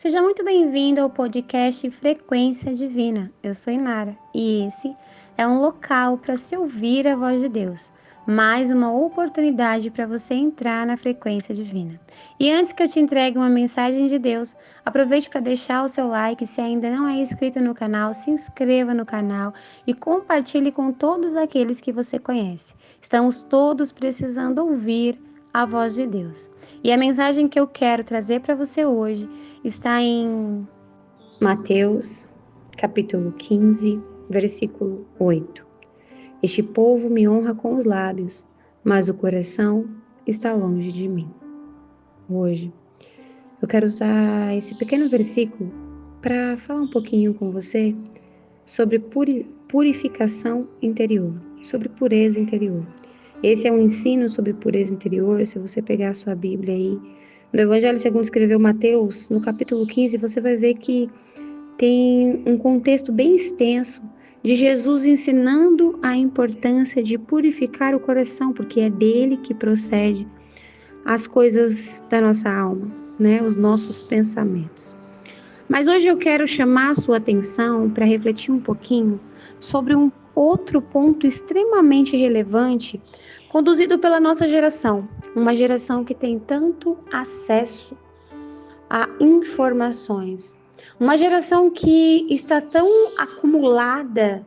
Seja muito bem-vindo ao podcast Frequência Divina. Eu sou Inara e esse é um local para se ouvir a voz de Deus. Mais uma oportunidade para você entrar na frequência divina. E antes que eu te entregue uma mensagem de Deus, aproveite para deixar o seu like. Se ainda não é inscrito no canal, se inscreva no canal e compartilhe com todos aqueles que você conhece. Estamos todos precisando ouvir a voz de Deus. E a mensagem que eu quero trazer para você hoje está em Mateus, capítulo 15, versículo 8. Este povo me honra com os lábios, mas o coração está longe de mim. Hoje, eu quero usar esse pequeno versículo para falar um pouquinho com você sobre purificação interior, sobre pureza interior. Esse é um ensino sobre pureza interior. Se você pegar a sua Bíblia aí, no Evangelho segundo escreveu Mateus, no capítulo 15, você vai ver que tem um contexto bem extenso de Jesus ensinando a importância de purificar o coração, porque é dele que procede as coisas da nossa alma, né? Os nossos pensamentos. Mas hoje eu quero chamar a sua atenção para refletir um pouquinho sobre um outro ponto extremamente relevante conduzido pela nossa geração, uma geração que tem tanto acesso a informações, uma geração que está tão acumulada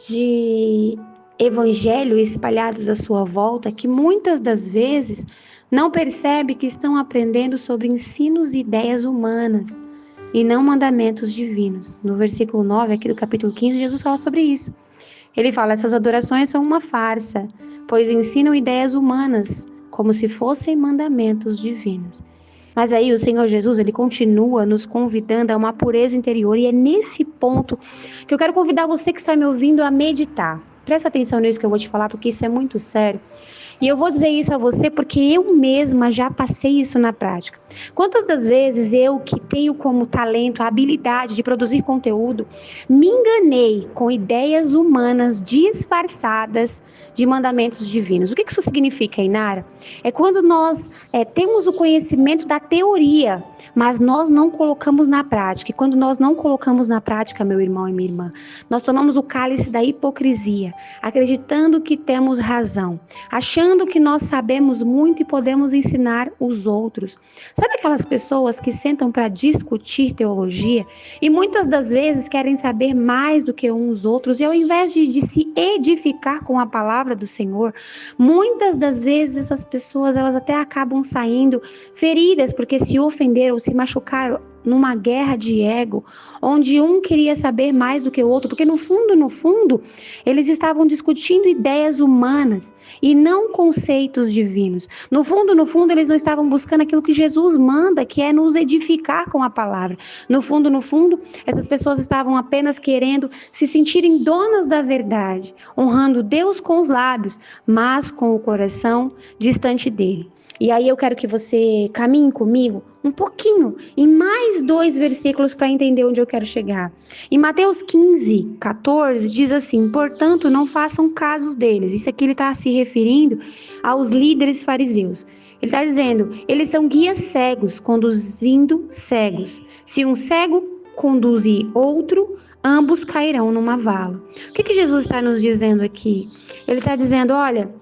de evangelho espalhados à sua volta que muitas das vezes não percebe que estão aprendendo sobre ensinos e ideias humanas e não mandamentos divinos. No versículo 9 aqui do capítulo 15, Jesus fala sobre isso. Ele fala: essas adorações são uma farsa, pois ensinam ideias humanas, como se fossem mandamentos divinos. Mas aí o Senhor Jesus, ele continua nos convidando a uma pureza interior, e é nesse ponto que eu quero convidar você que está me ouvindo a meditar. Presta atenção nisso que eu vou te falar, porque isso é muito sério. E eu vou dizer isso a você porque eu mesma já passei isso na prática. Quantas das vezes eu, que tenho como talento a habilidade de produzir conteúdo, me enganei com ideias humanas disfarçadas de mandamentos divinos? O que isso significa, Inara? É quando nós temos o conhecimento da teoria, mas nós não colocamos na prática. E quando nós não colocamos na prática, meu irmão e minha irmã, nós tomamos o cálice da hipocrisia, acreditando que temos razão, achando que nós sabemos muito e podemos ensinar os outros. Sabe aquelas pessoas que sentam para discutir teologia e muitas das vezes querem saber mais do que uns outros, e ao invés de se edificar com a palavra do Senhor, muitas das vezes essas pessoas elas até acabam saindo feridas porque se ofenderam ou se machucaram numa guerra de ego, onde um queria saber mais do que o outro, porque no fundo, eles estavam discutindo ideias humanas e não conceitos divinos. No fundo, eles não estavam buscando aquilo que Jesus manda, que é nos edificar com a palavra. No fundo, essas pessoas estavam apenas querendo se sentirem donas da verdade, honrando Deus com os lábios, mas com o coração distante dele. E aí eu quero que você caminhe comigo um pouquinho em mais 2 versículos para entender onde eu quero chegar. Em Mateus 15, 14, diz assim: portanto, não façam casos deles. Isso aqui ele está se referindo aos líderes fariseus. Ele está dizendo, eles são guias cegos, conduzindo cegos. Se um cego conduzir outro, ambos cairão numa vala. O que Jesus está nos dizendo aqui? Ele está dizendo, olha,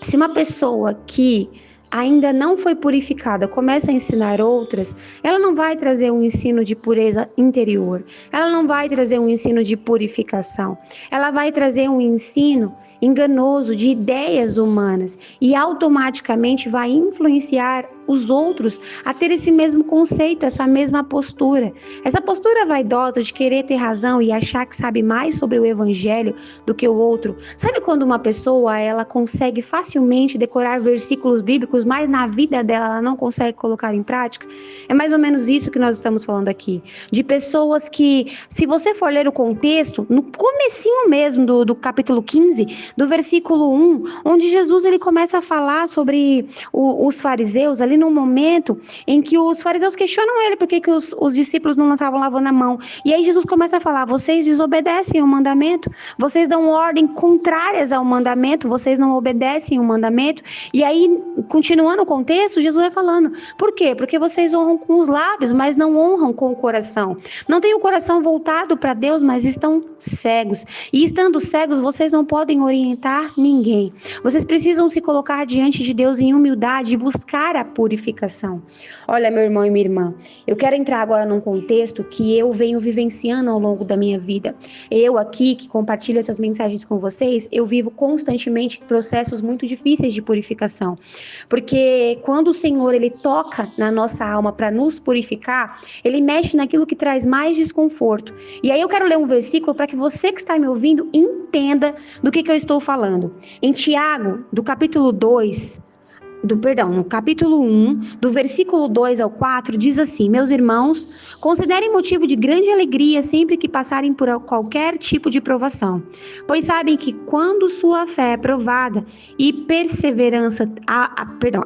se uma pessoa que ainda não foi purificada, começa a ensinar outras, ela não vai trazer um ensino de pureza interior, ela não vai trazer um ensino de purificação, ela vai trazer um ensino enganoso de ideias humanas e automaticamente vai influenciar os outros a ter esse mesmo conceito, essa mesma postura. Essa postura vaidosa de querer ter razão e achar que sabe mais sobre o evangelho do que o outro. Sabe quando uma pessoa ela consegue facilmente decorar versículos bíblicos, mas na vida dela ela não consegue colocar em prática? É mais ou menos isso que nós estamos falando aqui. De pessoas que, se você for ler o contexto, no comecinho mesmo do capítulo 15, do versículo 1, onde Jesus ele começa a falar sobre os fariseus, ali ali num momento em que os fariseus questionam ele por que os discípulos não estavam lavando a mão. E aí Jesus começa a falar: vocês desobedecem o mandamento, vocês dão ordem contrárias ao mandamento, vocês não obedecem o mandamento. E aí, continuando o contexto, Jesus vai falando: por quê? Porque vocês honram com os lábios, mas não honram com o coração. Não têm o coração voltado para Deus, mas estão cegos. E estando cegos, vocês não podem orientar ninguém. Vocês precisam se colocar diante de Deus em humildade e buscar a purificação. Olha, meu irmão e minha irmã, eu quero entrar agora num contexto que eu venho vivenciando ao longo da minha vida. Eu aqui, que compartilho essas mensagens com vocês, eu vivo constantemente processos muito difíceis de purificação. Porque quando o Senhor, Ele toca na nossa alma para nos purificar, Ele mexe naquilo que traz mais desconforto. E aí eu quero ler um versículo para que você que está me ouvindo entenda do que eu estou falando. Em Tiago, do capítulo 2, no capítulo 1, do versículo 2 ao 4, diz assim: meus irmãos, considerem motivo de grande alegria sempre que passarem por qualquer tipo de provação, pois sabem que quando sua fé é provada e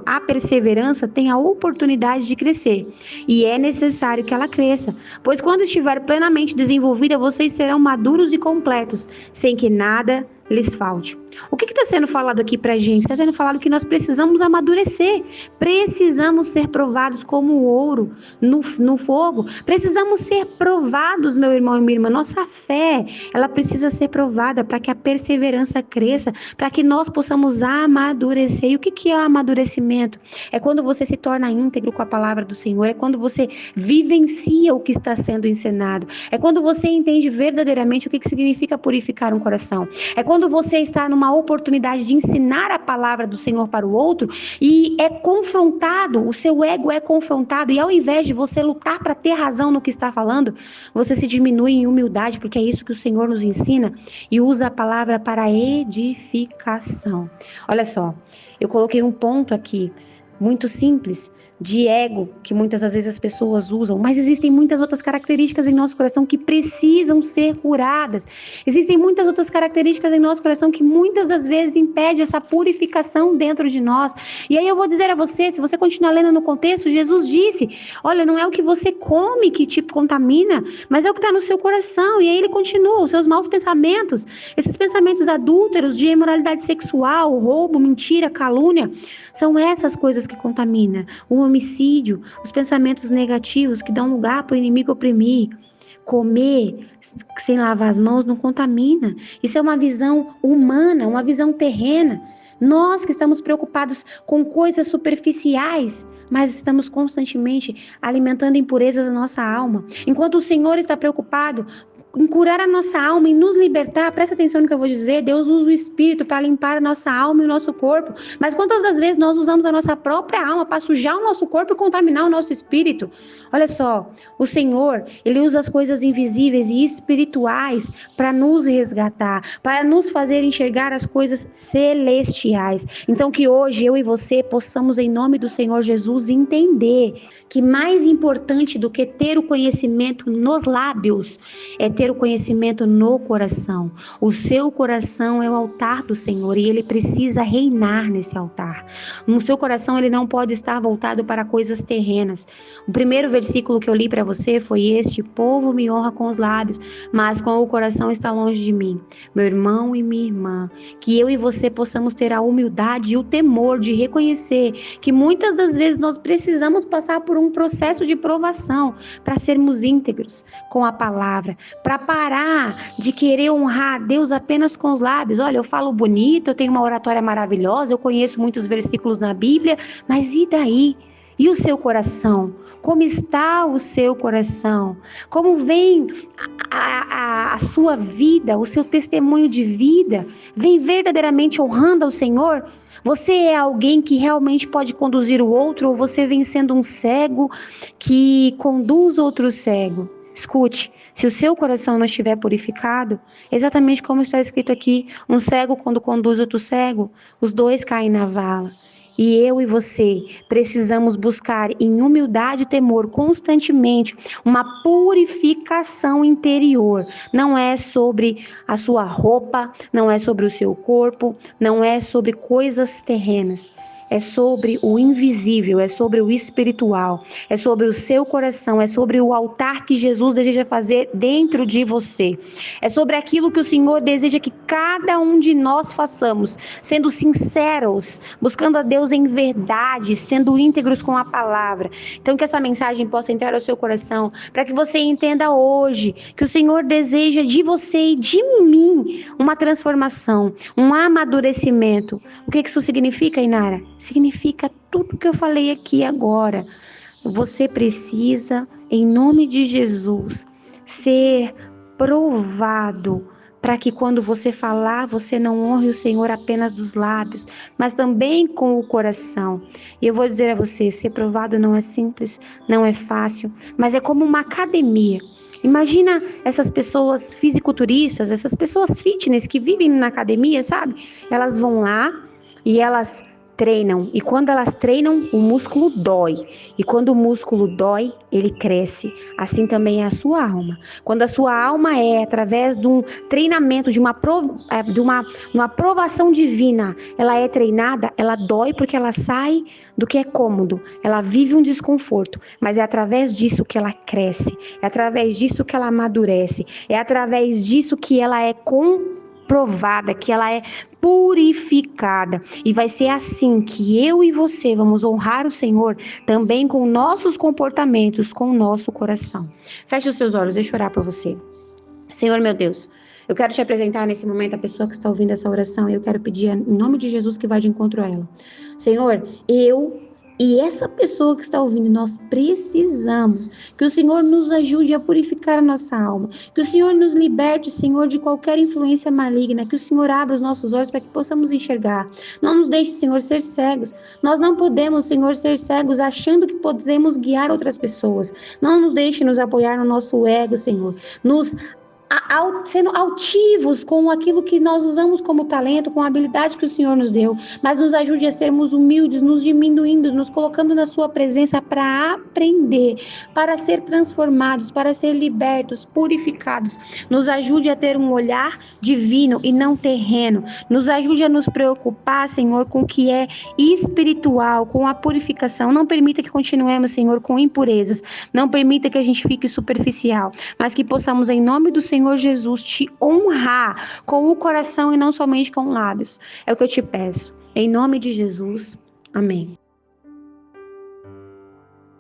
a perseverança tem a oportunidade de crescer, e é necessário que ela cresça, pois quando estiver plenamente desenvolvida, vocês serão maduros e completos, sem que nada lhes falte. O que está sendo falado aqui pra gente? Está sendo falado que nós precisamos amadurecer, precisamos ser provados como o ouro no fogo, precisamos ser provados, meu irmão e minha irmã. Nossa fé, ela precisa ser provada para que a perseverança cresça, para que nós possamos amadurecer. E o que é o amadurecimento? É quando você se torna íntegro com a palavra do Senhor, é quando você vivencia o que está sendo ensinado, é quando você entende verdadeiramente o que significa purificar um coração, é quando você está numa oportunidade de ensinar a palavra do Senhor para o outro e é confrontado, o seu ego é confrontado, e ao invés de você lutar para ter razão no que está falando, você se diminui em humildade, porque é isso que o Senhor nos ensina, e usa a palavra para edificação. Olha só, eu coloquei um ponto aqui, muito simples, de ego, que muitas das vezes as pessoas usam, mas existem muitas outras características em nosso coração que precisam ser curadas. Existem muitas outras características em nosso coração que muitas das vezes impedem essa purificação dentro de nós. E aí eu vou dizer a você, se você continuar lendo no contexto, Jesus disse: olha, não é o que você come que te contamina, mas é o que está no seu coração. E aí ele continua: os seus maus pensamentos, esses pensamentos adúlteros, de imoralidade sexual, roubo, mentira, calúnia, são essas coisas que contaminam. O homicídio, os pensamentos negativos que dão lugar para o inimigo oprimir. Comer sem lavar as mãos não contamina. Isso é uma visão humana, uma visão terrena. Nós que estamos preocupados com coisas superficiais, mas estamos constantemente alimentando impurezas da nossa alma. Enquanto o Senhor está preocupado em curar a nossa alma, em nos libertar, presta atenção no que eu vou dizer, Deus usa o Espírito para limpar a nossa alma e o nosso corpo, mas quantas das vezes nós usamos a nossa própria alma para sujar o nosso corpo e contaminar o nosso espírito? Olha só, o Senhor, Ele usa as coisas invisíveis e espirituais para nos resgatar, para nos fazer enxergar as coisas celestiais. Então que hoje eu e você possamos, em nome do Senhor Jesus, entender que mais importante do que ter o conhecimento nos lábios é ter o conhecimento no coração. O seu coração é o altar do Senhor e Ele precisa reinar nesse altar. No seu coração ele não pode estar voltado para coisas terrenas. O primeiro versículo que eu li para você foi este: povo me honra com os lábios, mas com o coração está longe de mim. Meu irmão e minha irmã, que eu e você possamos ter a humildade e o temor de reconhecer que muitas das vezes nós precisamos passar por um processo de provação para sermos íntegros com a palavra, para parar de querer honrar a Deus apenas com os lábios. Olha, eu falo bonito, eu tenho uma oratória maravilhosa, eu conheço muitos versículos na Bíblia, mas e daí? E o seu coração? Como está o seu coração? Como vem a sua vida, o seu testemunho de vida? Vem verdadeiramente honrando ao Senhor? Você é alguém que realmente pode conduzir o outro, ou você vem sendo um cego que conduz outro cego? Escute, se o seu coração não estiver purificado, exatamente como está escrito aqui, um cego quando conduz outro cego, os dois caem na vala. E eu e você precisamos buscar em humildade e temor constantemente uma purificação interior. Não é sobre a sua roupa, não é sobre o seu corpo, não é sobre coisas terrenas. é sobre o invisível, é sobre o espiritual, é sobre o seu coração, é sobre o altar que Jesus deseja fazer dentro de você. É sobre aquilo que o Senhor deseja que cada um de nós façamos, sendo sinceros, buscando a Deus em verdade, sendo íntegros com a palavra. Então que essa mensagem possa entrar ao seu coração, para que você entenda hoje que o Senhor deseja de você e de mim uma transformação, um amadurecimento. O que isso significa, Inara? Significa tudo que eu falei aqui agora. Você precisa, em nome de Jesus, ser provado, para que quando você falar, você não honre o Senhor apenas dos lábios, mas também com o coração. E eu vou dizer a você, ser provado não é simples, não é fácil, mas é como uma academia. Imagina essas pessoas fisiculturistas, essas pessoas fitness que vivem na academia, sabe? Elas vão lá e elas treinam, e quando elas treinam, o músculo dói, e quando o músculo dói, ele cresce. Assim também é a sua alma. Quando a sua alma é através de um treinamento, de uma aprovação divina, ela é treinada, ela dói porque ela sai do que é cômodo, ela vive um desconforto, mas é através disso que ela cresce, é através disso que ela amadurece, é através disso que ela é comprovada, que ela é purificada. E vai ser assim que eu e você vamos honrar o Senhor também com nossos comportamentos, com o nosso coração. Feche os seus olhos, deixa eu orar por você. Senhor meu Deus, eu quero te apresentar nesse momento a pessoa que está ouvindo essa oração e eu quero pedir em nome de Jesus que vá de encontro a ela. Senhor, eu e essa pessoa que está ouvindo, nós precisamos que o Senhor nos ajude a purificar a nossa alma, que o Senhor nos liberte, Senhor, de qualquer influência maligna, que o Senhor abra os nossos olhos para que possamos enxergar. Não nos deixe, Senhor, ser cegos. Nós não podemos, Senhor, ser cegos achando que podemos guiar outras pessoas. Não nos deixe nos apoiar no nosso ego, Senhor. Sendo altivos com aquilo que nós usamos como talento, com a habilidade que o Senhor nos deu, mas nos ajude a sermos humildes, nos diminuindo, nos colocando na sua presença para aprender, para ser transformados, para ser libertos, purificados. Nos ajude a ter um olhar divino e não terreno. Nos ajude a nos preocupar, Senhor, com o que é espiritual, com a purificação. Não permita que continuemos, Senhor, com impurezas. Não permita que a gente fique superficial, mas que possamos, em nome do Senhor Jesus, te honrar com o coração e não somente com lábios. É o que eu te peço. Em nome de Jesus. Amém.